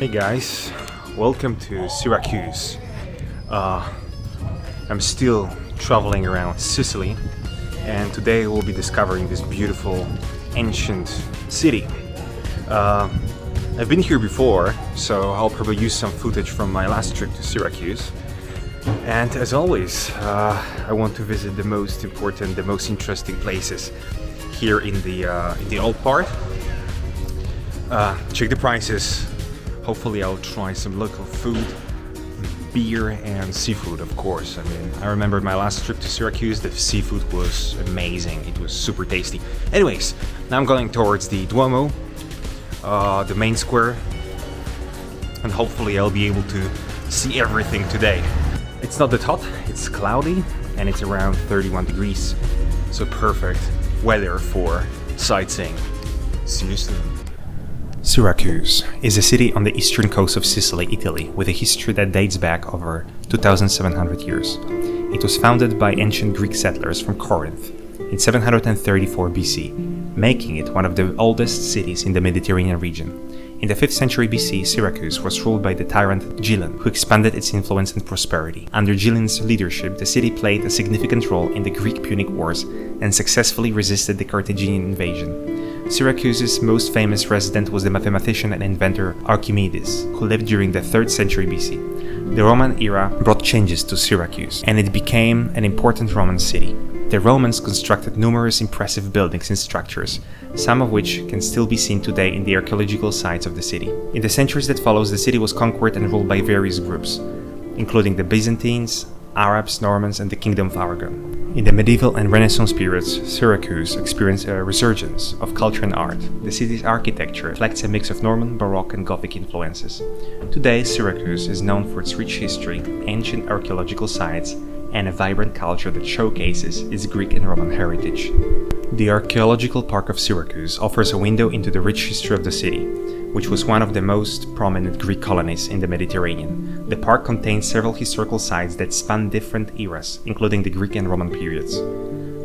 Hey guys, welcome to Syracuse. I'm still traveling around Sicily, and today we'll be discovering this beautiful ancient city. I've been here before, so I'll probably use some footage from my last trip to Syracuse. And as always, I want to visit the most important, the most interesting places here in the old part. Check the prices. Hopefully I'll try some local food, beer and seafood, of course. I remember my last trip to Syracuse, the seafood was amazing. It was super tasty. Anyways, now I'm going towards the Duomo, the main square, and hopefully I'll be able to see everything today. It's not that hot, it's cloudy, and it's around 31 degrees, so perfect weather for sightseeing. See you soon. Syracuse is a city on the eastern coast of Sicily, Italy, with a history that dates back over 2,700 years. It was founded by ancient Greek settlers from Corinth in 734 BC, making it one of the oldest cities in the Mediterranean region. In the 5th century BC, Syracuse was ruled by the tyrant Gillen, who expanded its influence and prosperity. Under Gillen's leadership, the city played a significant role in the Greek-Punic Wars and successfully resisted the Carthaginian invasion. Syracuse's most famous resident was the mathematician and inventor Archimedes, who lived during the 3rd century BC. The Roman era brought changes to Syracuse, and it became an important Roman city. The Romans constructed numerous impressive buildings and structures, some of which can still be seen today in the archaeological sites of the city. In the centuries that followed, the city was conquered and ruled by various groups, including the Byzantines, Arabs, Normans, and the Kingdom of Aragon. In the medieval and Renaissance periods, Syracuse experienced a resurgence of culture and art. The city's architecture reflects a mix of Norman, Baroque, and Gothic influences. Today, Syracuse is known for its rich history, ancient archaeological sites, and a vibrant culture that showcases its Greek and Roman heritage. The Archaeological Park of Syracuse offers a window into the rich history of the city, which was one of the most prominent Greek colonies in the Mediterranean. The park contains several historical sites that span different eras, including the Greek and Roman periods.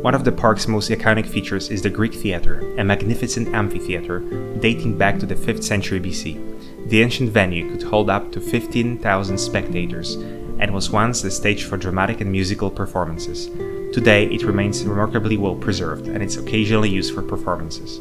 One of the park's most iconic features is the Greek Theatre, a magnificent amphitheater dating back to the 5th century BC. The ancient venue could hold up to 15,000 spectators and was once the stage for dramatic and musical performances. Today, it remains remarkably well preserved, and it's occasionally used for performances.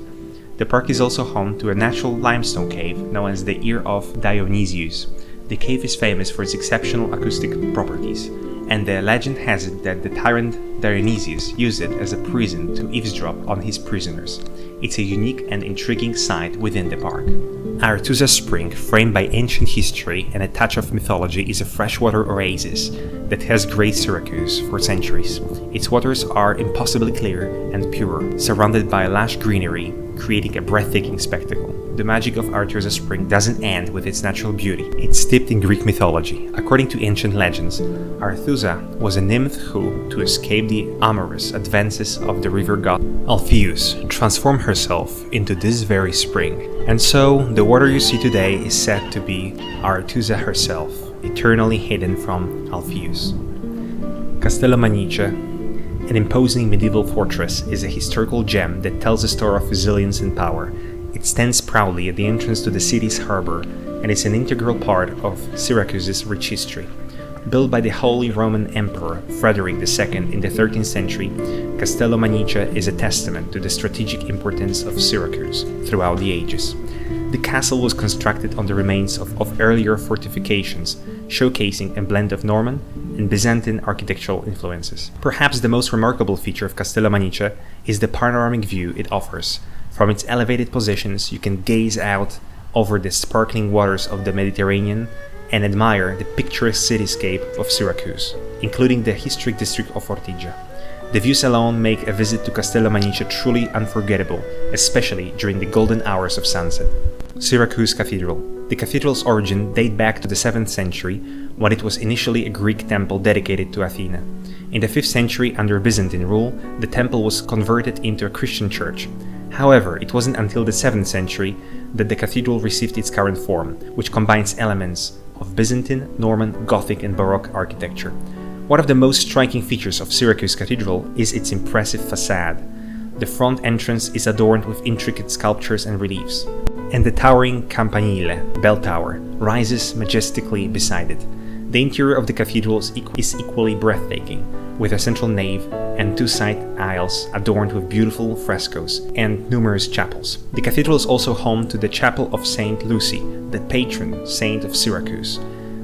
The park is also home to a natural limestone cave known as the Ear of Dionysius. The cave is famous for its exceptional acoustic properties, and the legend has it that the tyrant Dionysius used it as a prison to eavesdrop on his prisoners. It's a unique and intriguing site within the park. Aretusa Spring, framed by ancient history and a touch of mythology, is a freshwater oasis that has graced Syracuse for centuries. Its waters are impossibly clear and pure, surrounded by lush greenery, creating a breathtaking spectacle. The magic of Archaeological Spring doesn't end with its natural beauty. It's steeped in Greek mythology. According to ancient legends, Aretusa was a nymph who, to escape the amorous advances of the river god Alpheus, transformed herself into this very spring. And so, the water you see today is said to be Aretusa herself, eternally hidden from Alpheus. Castello Maniace, an imposing medieval fortress, is a historical gem that tells a story of resilience and power. It stands proudly at the entrance to the city's harbor and is an integral part of Syracuse's rich history. Built by the Holy Roman Emperor Frederick II in the 13th century, Castello Maniace is a testament to the strategic importance of Syracuse throughout the ages. The castle was constructed on the remains of earlier fortifications, showcasing a blend of Norman and Byzantine architectural influences. Perhaps the most remarkable feature of Castello Maniace is the panoramic view it offers. From its elevated positions, you can gaze out over the sparkling waters of the Mediterranean and admire the picturesque cityscape of Syracuse, including the historic district of Ortygia. The views alone make a visit to Castello Maniace truly unforgettable, especially during the golden hours of sunset. Syracuse Cathedral. The cathedral's origin dates back to the 7th century, when it was initially a Greek temple dedicated to Athena. In the 5th century, under Byzantine rule, the temple was converted into a Christian church. However, it wasn't until the 7th century that the cathedral received its current form, which combines elements of Byzantine, Norman, Gothic, and Baroque architecture. One of the most striking features of Syracuse Cathedral is its impressive facade. The front entrance is adorned with intricate sculptures and reliefs. and the towering campanile, bell tower, rises majestically beside it. The interior of the cathedral is equally breathtaking, with a central nave and two side aisles adorned with beautiful frescoes and numerous chapels. The cathedral is also home to the Chapel of Saint Lucy, the patron saint of Syracuse.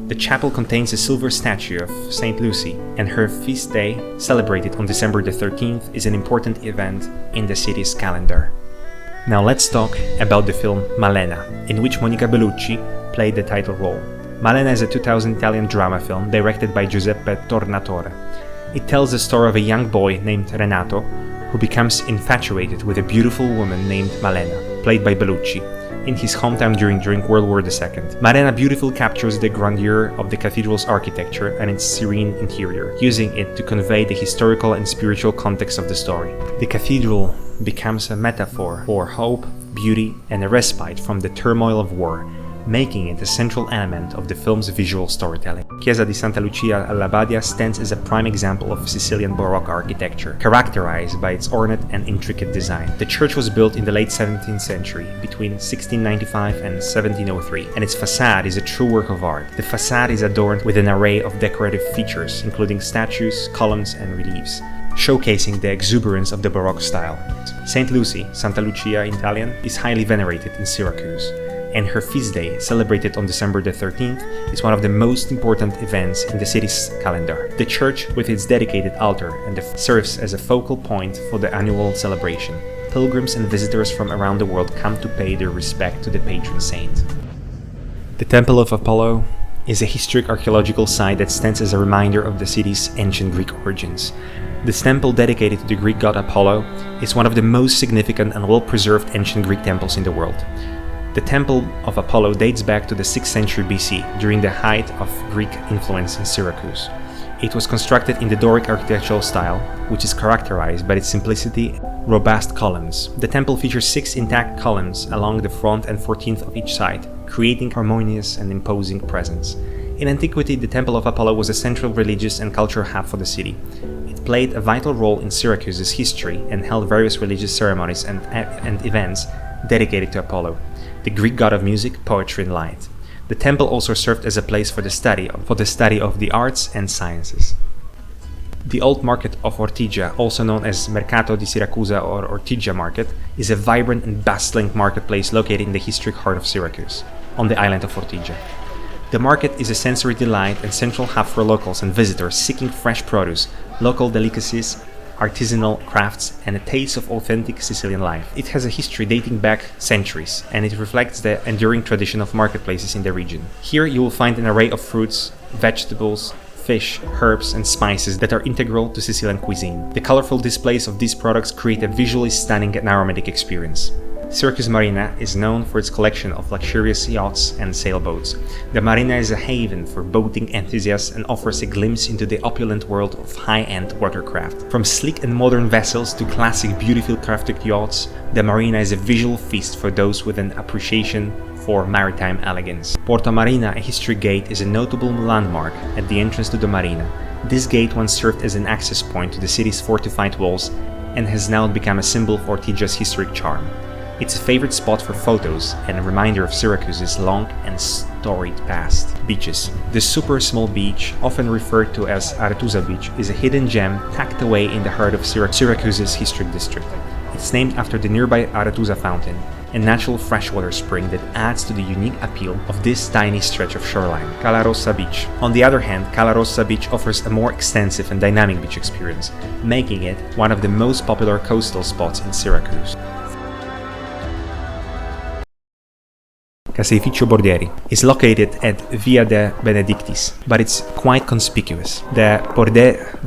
The chapel contains a silver statue of Saint Lucy, and her feast day, celebrated on December the 13th, is an important event in the city's calendar. Now let's talk about the film Malena, in which Monica Bellucci played the title role. Malena is a 2000 Italian drama film directed by Giuseppe Tornatore. It tells the story of a young boy named Renato who becomes infatuated with a beautiful woman named Malena, played by Bellucci, in his hometown during World War II. Marina beautifully captures the grandeur of the cathedral's architecture and its serene interior, using it to convey the historical and spiritual context of the story. The cathedral becomes a metaphor for hope, beauty, and a respite from the turmoil of war, making it a central element of the film's visual storytelling. Chiesa di Santa Lucia alla Badia stands as a prime example of Sicilian baroque architecture, characterized by its ornate and intricate design. The church was built in the late 17th century, between 1695 and 1703, and its facade is a true work of art. The facade is adorned with an array of decorative features, including statues, columns, and reliefs, showcasing the exuberance of the Baroque style. Saint Lucy, Santa Lucia in Italian, is highly venerated in Syracuse, and her feast day, celebrated on December the 13th, is one of the most important events in the city's calendar. The church, with its dedicated altar, serves as a focal point for the annual celebration. Pilgrims and visitors from around the world come to pay their respect to the patron saint. The Temple of Apollo is a historic archaeological site that stands as a reminder of the city's ancient Greek origins. This temple, dedicated to the Greek god Apollo, is one of the most significant and well-preserved ancient Greek temples in the world. The Temple of Apollo dates back to the 6th century BC, during the height of Greek influence in Syracuse. It was constructed in the Doric architectural style, which is characterized by its simplicity, robust columns. The temple features 6 intact columns along the front and 14th of each side, creating harmonious and imposing presence. In antiquity, the Temple of Apollo was a central religious and cultural hub for the city. It played a vital role in Syracuse's history and held various religious ceremonies and events dedicated to Apollo, the Greek god of music, poetry, and light. The temple also served as a place for the study of the arts and sciences. The old Market of Ortigia, also known as Mercato di Siracusa or Ortygia Market, is a vibrant and bustling marketplace located in the historic heart of Syracuse, on the island of Ortygia. The market is a sensory delight and central hub for locals and visitors seeking fresh produce, local delicacies, artisanal crafts, and a taste of authentic Sicilian life. It has a history dating back centuries, and it reflects the enduring tradition of marketplaces in the region. Here you will find an array of fruits, vegetables, fish, herbs, and spices that are integral to Sicilian cuisine. The colorful displays of these products create a visually stunning and aromatic experience. Syracuse Marina is known for its collection of luxurious yachts and sailboats. The Marina is a haven for boating enthusiasts and offers a glimpse into the opulent world of high-end watercraft. From sleek and modern vessels to classic, beautifully crafted yachts, the Marina is a visual feast for those with an appreciation for maritime elegance. Porta Marina, a history gate, is a notable landmark at the entrance to the Marina. This gate once served as an access point to the city's fortified walls and has now become a symbol of Ortigia's historic charm. It's a favorite spot for photos and a reminder of Syracuse's long and storied past. Beaches. The super small beach, often referred to as Aretusa Beach, is a hidden gem tucked away in the heart of Syracuse's historic district. It's named after the nearby Aretusa fountain, a natural freshwater spring that adds to the unique appeal of this tiny stretch of shoreline. Cala Rossa Beach. On the other hand, Cala Rossa Beach offers a more extensive and dynamic beach experience, making it one of the most popular coastal spots in Syracuse. Caseificio Bordieri is located at Via de Benedictis, but it's quite conspicuous. The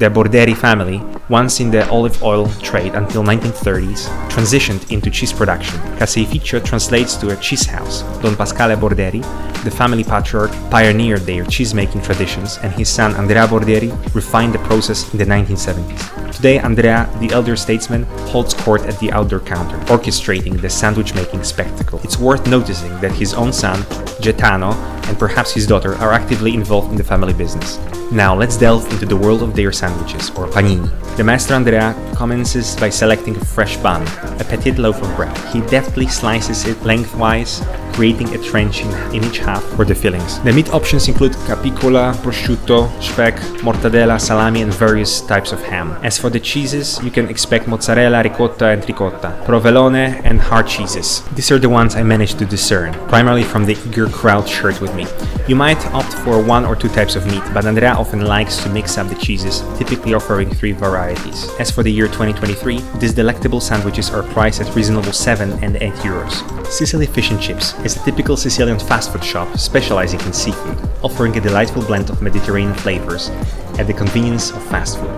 Bordieri family, once in the olive oil trade until 1930s, transitioned into cheese production. Caseificio translates to a cheese house. Don Pasquale Bordieri, the family patriarch, pioneered their cheese-making traditions, and his son Andrea Bordieri refined the process in the 1970s. Today, Andrea, the elder statesman, holds court at the outdoor counter, orchestrating the sandwich-making spectacle. It's worth noticing that his own son, Gaetano, and perhaps his daughter are actively involved in the family business. Now let's delve into the world of their sandwiches, or panini. The master Andrea commences by selecting a fresh bun, a petite loaf of bread. He deftly slices it lengthwise, creating a trench in each half for the fillings. The meat options include capicola, prosciutto, speck, mortadella, salami, and various types of ham. As for the cheeses, you can expect mozzarella, ricotta, and ricotta, provolone, and hard cheeses. These are the ones I managed to discern, primarily from the eager crowd shared with me. You might opt for 1 or 2 types of meat, but Andrea often likes to mix up the cheeses, typically offering 3 varieties. As for the year 2023, these delectable sandwiches are priced at reasonable 7 and 8 euros. Sicily Fish and Chips is a typical Sicilian fast food shop specializing in seafood, offering a delightful blend of Mediterranean flavors at the convenience of fast food.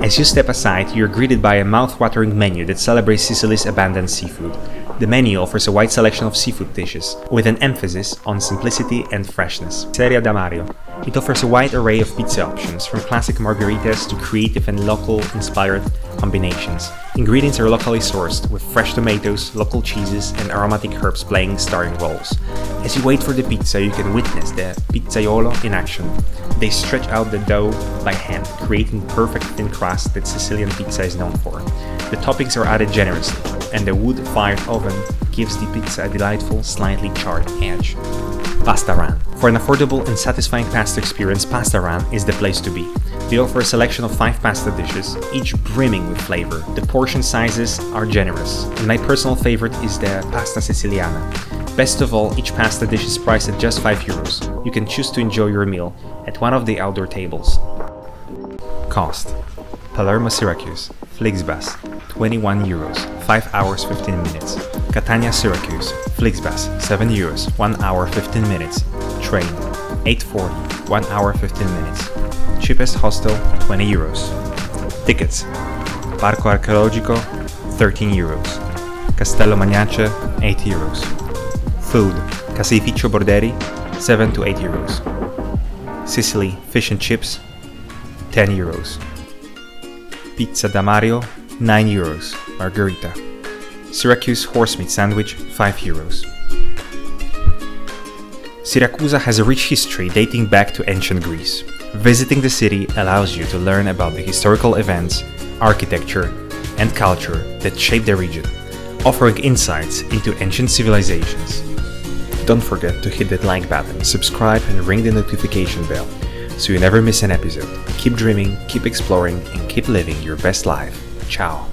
As you step aside, you're greeted by a mouth-watering menu that celebrates Sicily's abundant seafood. The menu offers a wide selection of seafood dishes, with an emphasis on simplicity and freshness. Pizzeria da Mario. It offers a wide array of pizza options, from classic margaritas to creative and local-inspired combinations. Ingredients are locally sourced, with fresh tomatoes, local cheeses, and aromatic herbs playing starring roles. As you wait for the pizza, you can witness the pizzaiolo in action. They stretch out the dough by hand, creating perfect thin crust that Sicilian pizza is known for. The toppings are added generously, and the wood-fired oven gives the pizza a delightful, slightly charred edge. Pasta Run. For an affordable and satisfying pasta experience, Pasta Run is the place to be. They offer a selection of 5 pasta dishes, each brimming with flavor. The portion sizes are generous, and my personal favorite is the pasta siciliana. Best of all, each pasta dish is priced at just 5 euros. You can choose to enjoy your meal at one of the outdoor tables. Cost. Palermo Syracuse, Flixbus, 21 euros, 5 hours 15 minutes. Catania Syracuse, Flixbus, 7 euros, 1 hour 15 minutes. Train, 8:40, 1 hour 15 minutes. Cheapest hostel, 20 euros. Tickets. Parco Archeologico, 13 euros. Castello Maniace, 8 euros. Food. Caseificio Borderi, 7 to 8 euros. Sicily Fish and Chips, 10 euros. Pizza da Mario, 9 euros, margherita. Syracuse horse meat sandwich, 5 euros. Syracuse has a rich history dating back to ancient Greece. Visiting the city allows you to learn about the historical events, architecture, and culture that shaped the region, offering insights into ancient civilizations. Don't forget to hit that like button, subscribe, and ring the notification bell so you never miss an episode. Keep dreaming, keep exploring, and keep living your best life. Ciao.